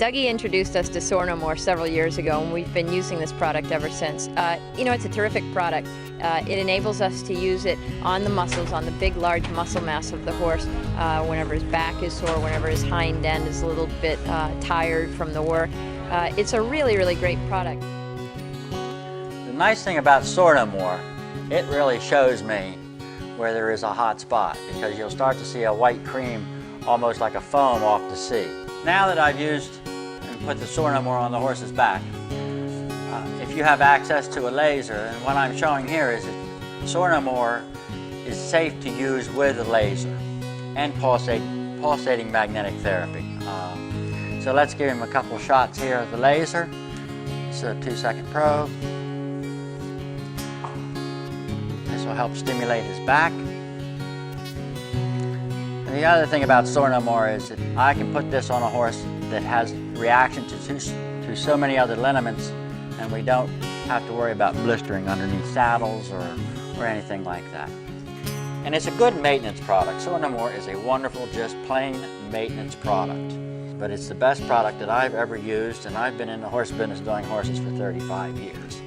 Dougie introduced us to Soar No More several years ago, and we've been using this product ever since. You know, it's a terrific product. It enables us to use it on the muscles, on the big, large muscle mass of the horse, whenever his back is sore, whenever his hind end is a little bit tired from the work. It's a really, really great product. The nice thing about Soar No More, it really shows me where there is a hot spot, because you'll start to see a white cream almost like a foam off the sea. Now that I've used and put the Soar No More on the horse's back, if you have access to a laser, and what I'm showing here is that Soar No More is safe to use with a laser and pulsating magnetic therapy. So let's give him a couple shots here of the laser. It's a 2-second probe. This will help stimulate his back. And the other thing about Soar No More is that I can put this on a horse that has reaction to so many other liniments, and we don't have to worry about blistering underneath saddles or anything like that. And it's a good maintenance product. Soar No More is a wonderful, just plain maintenance product. But it's the best product that I've ever used, and I've been in the horse business doing horses for 35 years.